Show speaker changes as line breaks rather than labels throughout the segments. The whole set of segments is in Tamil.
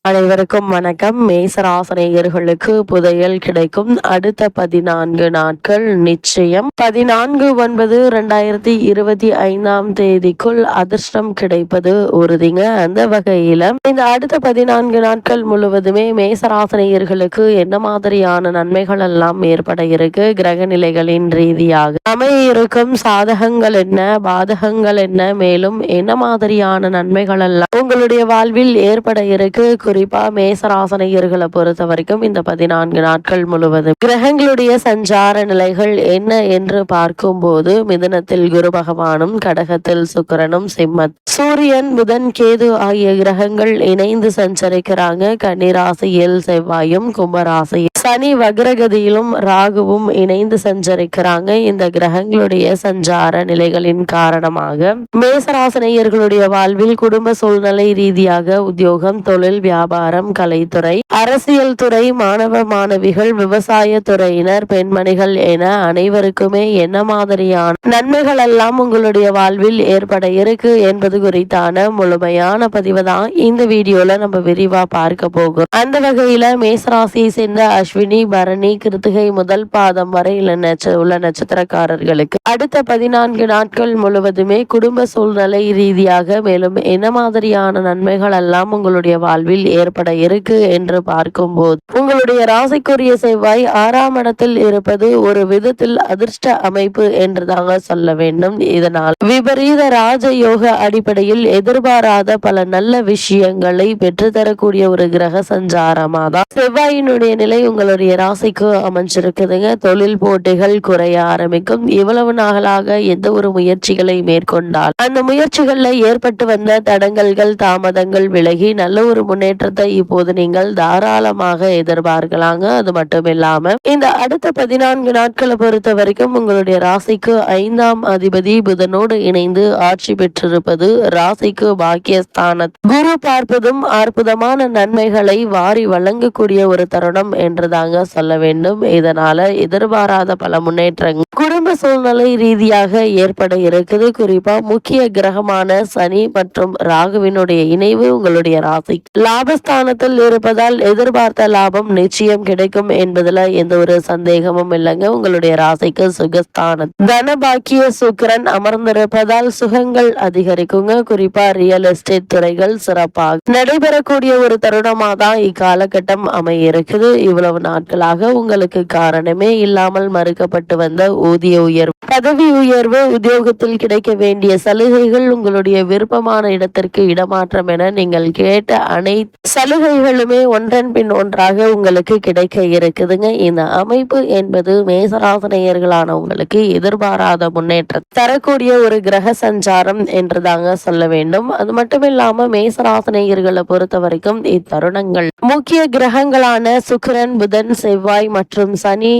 அனைவருக்கும் வணக்கம். மேசராசினியர்களுக்கு புதையல் கிடைக்கும். அடுத்த 14 நாட்கள் நிச்சயம். 14/9/2025 அதிர்ஷ்டம் கிடைப்பது உறுதிங்க. அந்த வகையில இந்த அடுத்த 14 நாட்கள் முழுவதுமே மேசராசினியர்களுக்கு என்ன மாதிரியான நன்மைகள் எல்லாம் ஏற்பட இருக்கு, கிரக நிலைகளின் ரீதியாக அமைய இருக்கும் சாதகங்கள் என்ன, பாதகங்கள் என்ன, மேலும் என்ன மாதிரியான நன்மைகள் எல்லாம் உங்களுடைய வாழ்வில் ஏற்பட இருக்கு. குறிப்பா மேசராசினியர்களை பொறுத்த வரைக்கும் இந்த 14 நாட்கள் முழுவதும் கிரகங்களுடைய சஞ்சார நிலைகள் என்ன என்று பார்க்கும்போது, மிதுனத்தில் குரு பகவானும், கடகத்தில் சுக்கிரனும், சிம்மத் சூரியன், புதன், கேது ஆகிய கிரகங்கள் இணைந்து சஞ்சரிக்கிறாங்க. கன்னிராசியில் செவ்வாயும், கும்பராசியில் சனி வக்ரகதியிலும் ராகுவும் இணைந்து சஞ்சரிக்கிறாங்க. இந்த கிரகங்களுடைய சஞ்சார நிலைகளின் காரணமாக மேசராசினியர்களுடைய வாழ்வில் குடும்ப சூழ்நிலை ரீதியாக உத்தியோகம், தொழில், வியாபாரம், கலைத்துறை, அரசியல் துறை, மாணவ மாணவிகள், விவசாய துறையினர், பெண்மணிகள் என அனைவருக்குமே என்ன மாதிரியான நன்மைகள் எல்லாம் உங்களுடைய வாழ்வில் ஏற்பட இருக்கு என்பது குறித்தான முழுமையான பதிவு தான் இந்த வீடியோல நம்ம விரிவா பார்க்க போகிறோம். அந்த வகையில மேசராசியை சேர்ந்த அஸ்வினி, பரணி, கிருத்திகை முதல் பாதம் வரை உள்ள நட்சத்திரக்காரர்களுக்கு அடுத்த 14 நாட்கள் முழுவதுமே குடும்ப சூழ்நிலை ரீதியாக மேலும் என்ன மாதிரியான நன்மைகள் எல்லாம் உங்களுடைய வாழ்வில் ஏற்பட இருக்கு என்று பார்க்கும்போது, உங்களுடைய ராசிக்குரிய செவ்வாய் 6ஆம் இடத்தில் இருப்பது ஒரு விதத்தில் அதிர்ஷ்ட அமைப்பு என்று தாங்க சொல்ல வேண்டும். இதனால் விபரீத ராஜயோக அடிப்படையில் எதிர்பாராத பல நல்ல விஷயங்களை பெற்றுத்தரக்கூடிய ஒரு கிரக சஞ்சாரமா தான் செவ்வாயினுடைய நிலை உங்களுடைய ராசிக்கு அமைஞ்சிருக்குதுங்க. தொழில் போட்டிகள் குறைய ஆரம்பிக்கும். இவ்வளவு நாளாக எந்த ஒரு முயற்சிகளை மேற்கொண்டால் அந்த முயற்சிகள்ல ஏற்பட்டு வந்த தடங்கல்கள், தாமதங்கள் விலகி நல்ல ஒரு முன்னேற்றத்தை இப்போது நீங்கள் தாராளமாக எதிர்பார்க்கலாங்க. அது மட்டும் இல்லாம இந்த அடுத்த 14 நாட்களை பொறுத்த வரைக்கும் உங்களுடைய ராசிக்கு 5ஆம் அதிபதி புதனோடு இணைந்து ஆட்சி பெற்றிருப்பது ராசிக்கு பாக்கியஸ்தான குரு பார்ப்பதும் அற்புதமான நன்மைகளை வாரி வழங்கக்கூடிய ஒரு தருணம் என்று தாங்க சொல்ல வேண்டும். இதனால எதிர்பாராத பல முன்னேற்றங்கள் குடும்ப சூழ்நிலை ரீதியாக ஏற்பட இருக்குது. குறிப்பா முக்கிய கிரகமான சனி மற்றும் ராகுவினுடைய இணைவு உங்களுடைய ராசி லாபஸ்தானத்தில் இருப்பதால் எதிர்பார்த்த லாபம் நிச்சயம் கிடைக்கும் என்பதுல எந்த ஒரு சந்தேகமும் இல்லைங்க. உங்களுடைய ராசிக்கு சுகஸ்தானம் தனபாக்கிய சுக்கிரன் அமர்ந்திருப்பதால் சுகங்கள் அதிகரிக்குங்க. குறிப்பா ரியல் எஸ்டேட் துறைகள் சிறப்பாக நடைபெறக்கூடிய ஒரு தருணமா தான் இக்காலகட்டம் அமைய இருக்குது. இவ்வளவு நாட்களாக உங்களுக்கு காரணமே இல்லாமல் மறுக்கப்பட்டு வந்த ஊதிய உயர்வு, பதவி உயர்வு, உத்தியோகத்தில் கிடைக்க வேண்டிய சலுகைகள், உங்களுடைய விருப்பமான இடத்திற்கு இடமாற்றம் என நீங்கள் கேட்ட அனைத்து சலுகைகளுமே ஒன்றன் பின் ஒன்றாக உங்களுக்கு கிடைக்க இருக்குதுங்க. இந்த அமைப்பு என்பது மேசராசினியர்களான உங்களுக்கு எதிர்பாராத முன்னேற்றம் தரக்கூடிய ஒரு கிரக சஞ்சாரம் என்று தாங்க சொல்ல வேண்டும். அது மட்டும் இல்லாம மேசராசினியர்களை பொறுத்த வரைக்கும் இத்தருணங்கள் முக்கிய கிரகங்களான சுக்கிரன், புதன், செவ்வாய் மற்றும் சனி,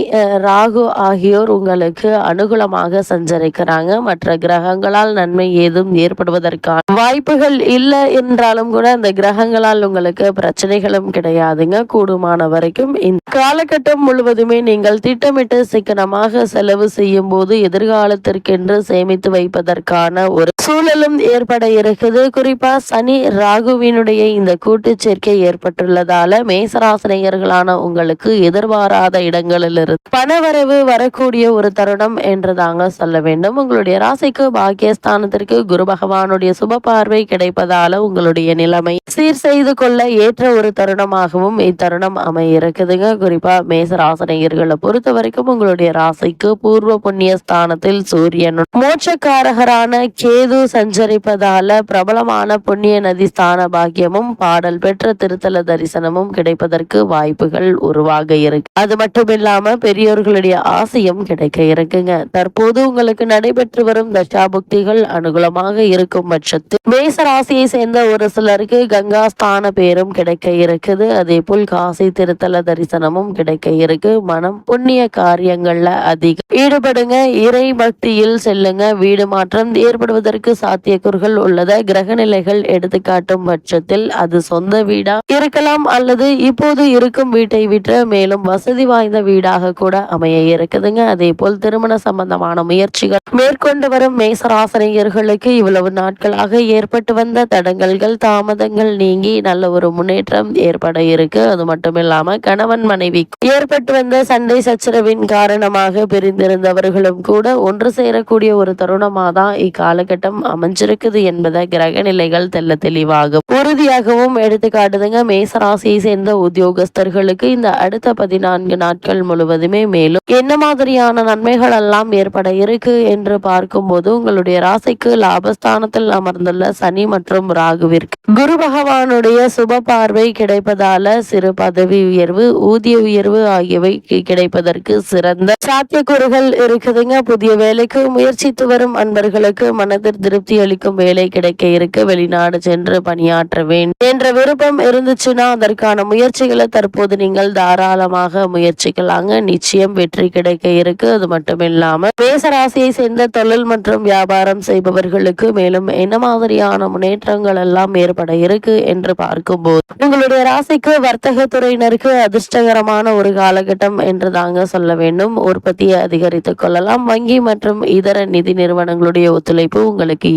ராகு ஆகியோர் உங்களுக்கு அனுகூலமாக சஞ்சரிக்கிறாங்க. மற்ற கிரகங்களால் நன்மை ஏதும் ஏற்படுவதற்கான வாய்ப்புகள் இல்லை என்றாலும் கூட அந்த கிரகங்களால் உங்களுக்கு பிரச்சனைகளும் கிடையாதுங்க. கூடுமான வரைக்கும் இந்த காலகட்டம் முழுவதுமே நீங்கள் திட்டமிட்டு சிக்கனமாக செலவு செய்யும் போது எதிர்காலத்திற்கென்று சேமித்து வைப்பதற்கான ஒரு சூழலும் ஏற்பட இருக்குது. குறிப்பா சனி ராகுவினுடைய இந்த கூட்டு சேர்க்கை ஏற்பட்டுள்ளதால மேசராசினியர்களான உங்களுக்கு எதிர்பாராத இடங்களிலிருந்து பணவரவு வரக்கூடிய ஒரு தருணம் என்று தாங்க சொல்ல வேண்டும். உங்களுடைய ராசிக்கு பாக்கியஸ்தானத்திற்கு குரு பகவானுடைய சுப பார்வை கிடைப்பதால உங்களுடைய நிலைமை சீர் செய்து கொள்ள ஏற்ற ஒரு தருணமாகவும் இத்தருணம் அமைய இருக்குதுங்க. குறிப்பா மேசராசினியர்களை பொறுத்த வரைக்கும் உங்களுடைய ராசிக்கு பூர்வ புண்ணிய ஸ்தானத்தில் சூரியன், மோட்சக்காரகரான கேது சஞ்சரிப்பதால பிரபலமான புண்ணிய நதி ஸ்தான பாக்கியமும் பாடல் பெற்ற திருத்தல தரிசனமும் கிடைப்பதற்கு வாய்ப்புகள் உருவாக இருக்கு. அது மட்டும் இல்லாம பெரியோர்களுடைய ஆசையும் கிடைக்க இருக்குங்க. தற்போது உங்களுக்கு நடைபெற்று வரும் தசாபுக்திகள் அனுகூலமாக இருக்கும் பட்சத்தில் மேசராசியை சேர்ந்த ஒரு சிலருக்கு கங்கா ஸ்தான பேரும் கிடைக்க இருக்குது. அதே போல் காசி திருத்தல தரிசனமும் கிடைக்க இருக்கு. மனம் புண்ணிய காரியங்கள்ல அதிகம் ஈடுபடுங்க. இறை பக்தியில் செல்லுங்க. வீடு மாற்றம் ஏற்படுவதற்கு சாத்தியக்கூறுகள் உள்ளத கிரக நிலைகள் எடுத்துக்காட்டும் பட்சத்தில் அது சொந்த வீடா இருக்கலாம் அல்லது இப்போது இருக்கும் வீட்டை விட்டு மேலும் வசதி வாய்ந்த வீடாக கூட அமைய இருக்குதுங்க. அதே போல் திருமண சம்பந்தமான முயற்சிகள் மேற்கொண்டு வரும் மேசராசினியர்களுக்கு இவ்வளவு நாட்களாக ஏற்பட்டு வந்த தடங்கல்கள், தாமதங்கள் நீங்கி நல்ல ஒரு முன்னேற்றம் ஏற்பட இருக்கு. அது மட்டும் இல்லாம கணவன் மனைவி ஏற்பட்டு வந்த சண்டை சச்சரவின் காரணமாக பிரிந்திருந்தவர்களும் கூட ஒன்று சேரக்கூடிய ஒரு தருணமா தான் இக்காலகட்டம் அமைஞ்சிருக்குது என்பதை கிரக நிலைகள் தெல்ல தெளிவாக உறுதியாகவும் எடுத்துக்காட்டுதுங்க. மேசராசியை சேர்ந்த உத்தியோகஸ்தர்களுக்கு இந்த அடுத்த 14 நாட்கள் முழுவதுமே மேலும் என்ன மாதிரியான நன்மைகள் எல்லாம் ஏற்பட இருக்கு என்று பார்க்கும்போது உங்களுடைய ராசிக்கு லாபஸ்தானத்தில் அமர்ந்துள்ள சனி மற்றும் ராகுவிற்கு குரு பகவானுடைய சுப பார்வை கிடைப்பதால சிறு பதவி உயர்வு, ஊதிய உயர்வு ஆகியவை கிடைப்பதற்கு சிறந்த சாத்தியக்கூறுகள் இருக்குதுங்க. புதிய வேலைக்கு முயற்சித்து வரும் அன்பர்களுக்கு மனதில் திருப்தி அளிக்கும் வேலை கிடைக்க இருக்கு. வெளிநாடு சென்று பணியாற்ற வேண்டும் என்ற விருப்பம் இருந்துச்சுன்னா அதற்கான முயற்சிகளை தற்போது நீங்கள் தாராளமாக முயற்சிக்கலாங்க. நிச்சயம் வெற்றி கிடைக்க இருக்கு. அது மட்டும் இல்லாம மேசராசியை சேர்ந்த தொழில் மற்றும் வியாபாரம் செய்பவர்களுக்கு மேலும் என்ன மாதிரியான முன்னேற்றங்கள் எல்லாம் ஏற்பட இருக்கு என்று பார்க்கும்போது உங்களுடைய ராசிக்கு வர்த்தக துறையினருக்கு அதிர்ஷ்டகரமான ஒரு காலகட்டம் என்று தாங்க சொல்ல வேண்டும். உற்பத்தியை அதிகரித்துக் கொள்ளலாம். வங்கி மற்றும் இதர நிதி நிறுவனங்களுடைய ஒத்துழைப்பு உங்களுக்கு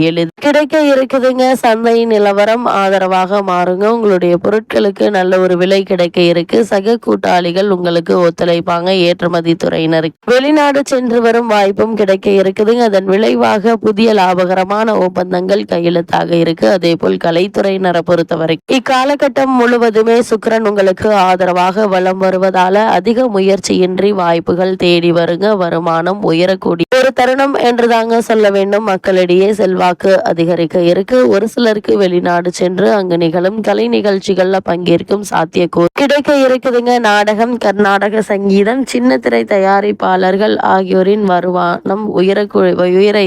கிடைக்க இருக்குதுங்க. சந்தை நிலவரம் ஆதரவாக மாறுங்க. உங்களுடைய பொருட்களுக்கு நல்ல ஒரு விலை கிடைக்க இருக்கு. சக கூட்டாளிகள் உங்களுக்கு ஒத்துழைப்பாங்க. ஏற்றுமதி துறையினருக்கு வெளிநாடு சென்று வரும் வாய்ப்பும் கிடைக்க இருக்குதுங்க. அதன் விளைவாக புதிய லாபகரமான ஒப்பந்தங்கள் கையெழுத்தாக இருக்கு. அதே போல் கலைத்துறையினரை பொறுத்தவரை இக்காலகட்டம் முழுவதுமே சுக்கிரன் உங்களுக்கு ஆதரவாக வலம் வருவதால அதிக முயற்சியின்றி வாய்ப்புகள் தேடி வருங்க. வருமானம் உயரக்கூடிய ஒரு தருணம் என்று தாங்க சொல்ல வேண்டும். மக்களிடையே செல்வாக்கு அதிகரிக்க இருக்கு. ஒரு சிலருக்கு வெளிநாடு சென்று அங்கு நிகழும் கலை நிகழ்ச்சிகள்ல பங்கேற்கும் சாத்தியக்கூறு கிடைக்க இருக்குதுங்க. நாடகம், கர்நாடக சங்கீதம், சின்ன திரை தயாரிப்பாளர்கள் ஆகியோரின் வருமானம் உயர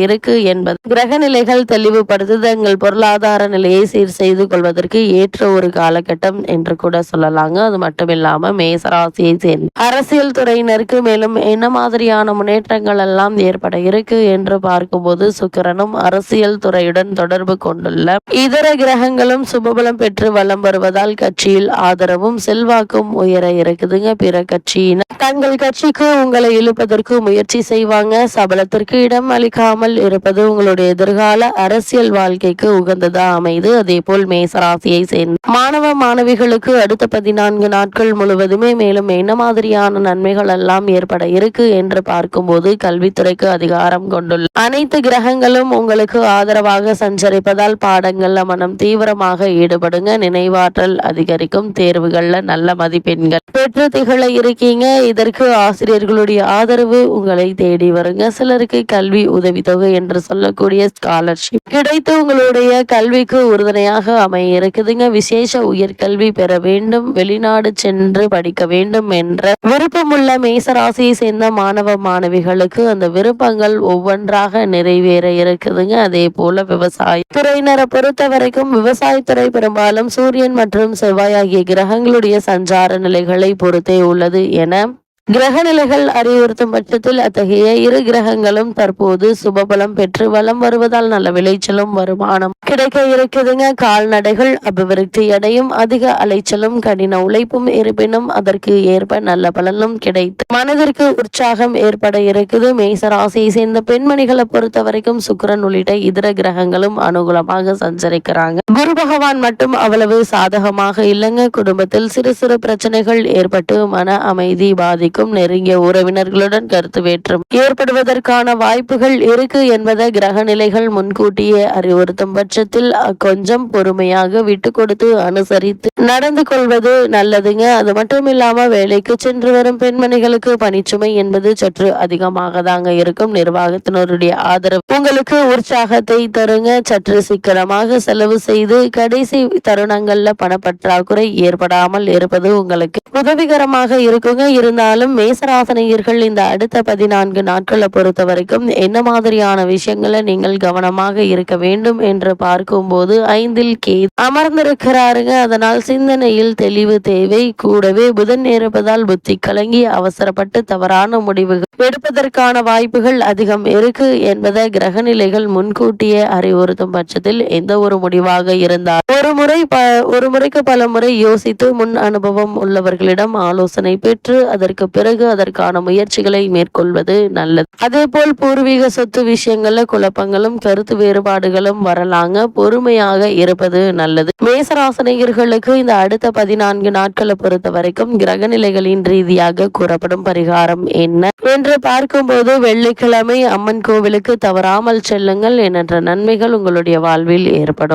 இருக்கு என்பது கிரக நிலைகள் தெளிவுபடுத்துது. தங்கள் பொருளாதார நிலையை சீர் செய்து கொள்வதற்கு ஏற்ற ஒரு காலகட்டம் என்று கூட சொல்லலாங்க. அது மட்டும் இல்லாம மேசராசியை சேர்ந்த அரசியல் துறையினருக்கு மேலும் என்ன மாதிரியான முன்னேற்றங்கள் எல்லாம் ஏற்பட இருக்கு என்று பார்க்கும்போது சுக்கிரனும் அரசியல் துறையுடன் தொடர்பு கொண்டுள்ள இதர கிரகங்களும் சுபபலம் பெற்று வலம் வருவதால் கட்சியில் ஆதரவும் செல்வாக்கும் உயர இருக்குதுங்க. பிற கட்சியினர் தங்கள் கட்சிக்கு உங்களை இழுப்பதற்கு முயற்சி செய்வாங்க. சபலத்திற்கு இடம் அளிக்காமல் இருப்பது உங்களுடைய எதிர்கால அரசியல் வாழ்க்கைக்கு உகந்ததா அமைது. அதே போல் மேசராசியை சேர்ந்த மாணவ மாணவிகளுக்கு அடுத்த 14 நாட்கள் முழுவதுமே மேலும் என்ன மாதிரியான நன்மைகள் எல்லாம் ஏற்பட இருக்கு என்று பார்க்கும்போது கல்வித்துறைக்கு அதிகாரம் கொண்டுள்ள அனைத்து கிரகங்களும் உங்களுக்கு ஆதரவாக சஞ்சரிப்பதால் பாடங்கள்ல மனம் தீவிரமாக ஈடுபடுங்க. நினைவாற்றல் அதிகரிக்கும். தேர்வுகள்ல நல்ல மதிப்பெண்கள் பெற்று திகழ இருக்கீங்க. இதற்கு ஆசிரியர்களுடைய ஆதரவு உங்களை தேடி வருங்க. சிலருக்கு கல்வி உதவித்தொகை என்று சொல்லக்கூடிய ஸ்காலர்ஷிப் கிடைத்து உங்களுடைய கல்விக்கு உறுதுணையாக அமைய இருக்குதுங்க. விசேஷ உயர்கல்வி பெற வேண்டும், வெளிநாடு சென்று படிக்க வேண்டும் என்ற விருப்பமுள்ள மேசராசியை சேர்ந்த மாணவ மாணவிகளுக்கு அந்த விருப்பங்கள் ஒவ்வொன்றாக நிறைவேற இருக்குதுங்க. அதே போல விவசாய துறையினரை பொறுத்த வரைக்கும் விவசாயத்துறை பெரும்பாலும் சூரியன் மற்றும் செவ்வாய் ஆகிய கிரகங்களுடைய சஞ்சார நிலைகளை பொறுத்தே உள்ளது என கிரகநிலைகள் அறிவுறுத்தும் பட்சத்தில் அத்தகைய இரு கிரகங்களும் தற்போது சுபபலம் பெற்று வலம் வருவதால் நல்ல விளைச்சலும் வருமானம் கிடைக்க இருக்குதுங்க. கால்நடைகள் அபிவிருத்தி அடையும். அதிக அலைச்சலும் கடின உழைப்பும் இருப்பினும் அதற்கு ஏற்ப நல்ல பலனும் கிடைத்து மனதிற்கு உற்சாகம் ஏற்பட இருக்குது. மேசராசியை சேர்ந்த பெண்மணிகளை பொறுத்த வரைக்கும் சுக்கிரன் உள்ளிட்ட இதர கிரகங்களும் அனுகூலமாக சஞ்சரிக்கிறாங்க. குரு பகவான் மட்டும் அவ்வளவு சாதகமாக இல்லைங்க. குடும்பத்தில் சிறு சிறு பிரச்சனைகள் ஏற்பட்டு மன அமைதி பாதிக்கும். நெருங்கிய உறவினர்களுடன் கருத்து வேற்றும் ஏற்படுவதற்கான வாய்ப்புகள் இருக்கு என்பதை கிரக நிலைகள் முன்கூட்டியே அறிவுறுத்தும் பட்சத்தில் கொஞ்சம் பொறுமையாக விட்டு கொடுத்து அனுசரித்து நடந்து கொள்வது நல்லதுங்க. அது மட்டும் இல்லாம வேலைக்கு சென்று வரும் பெண்மணிகளுக்கு பணிச்சுமை என்பது சற்று அதிகமாக தாங்க இருக்கும். நிர்வாகத்தினருடைய ஆதரவு உங்களுக்கு உற்சாகத்தை தருங்க. சற்று சிக்கனமாக செலவு செய்து கடைசி தருணங்கள்ல பணப்பற்றாக்குறை ஏற்படாமல் இருப்பது உங்களுக்கு உதவிகரமாக இருக்குங்க. இருந்தாலும் மேசராசனையர்கள் இந்த அடுத்த 14 நாட்களை பொறுத்த வரைக்கும் என்ன மாதிரியான விஷயங்களை நீங்கள் கவனமாக இருக்க வேண்டும் என்று பார்க்கும்போது 5ல் கேது அமர்ந்திருக்கிறாருங்க. அதனால் சிந்தனையில் தெளிவு தேவை. கூடவே புதன் இருப்பதால் புத்தி கலங்கி அவசரப்பட்டு தவறான முடிவுகள் எடுப்பதற்கான வாய்ப்புகள் அதிகம் இருக்கு என்பதை கிரகநிலைகள் முன்கூட்டியே அறிவுறுத்தும் பட்சத்தில் எந்த ஒரு முடிவாக இருந்தால் ஒரு முறைக்கு பல முறை யோசித்து முன் அனுபவம் உள்ளவர்களிடம் ஆலோசனை பெற்று அதற்கு பிறகு அதற்கான முயற்சிகளை மேற்கொள்வது நல்லது. அதே போல் பூர்வீக சொத்து விஷயங்கள்ல குழப்பங்களும் கருத்து வேறுபாடுகளும் வரலாங்க. பொறுமையாக இருப்பது நல்லது. மேசராசினியர்களுக்கு இந்த அடுத்த 14 நாட்களை பொறுத்த வரைக்கும் கிரகநிலைகளின் ரீதியாக கூறப்படும் பரிகாரம் என்ன என்று பார்க்கும்போது, வெள்ளிக்கிழமை அம்மன் கோவிலுக்கு தவறாமல் செல்லுங்கள். எண்ணற்ற நன்மைகள் உங்களுடைய வாழ்வில் ஏற்படும்.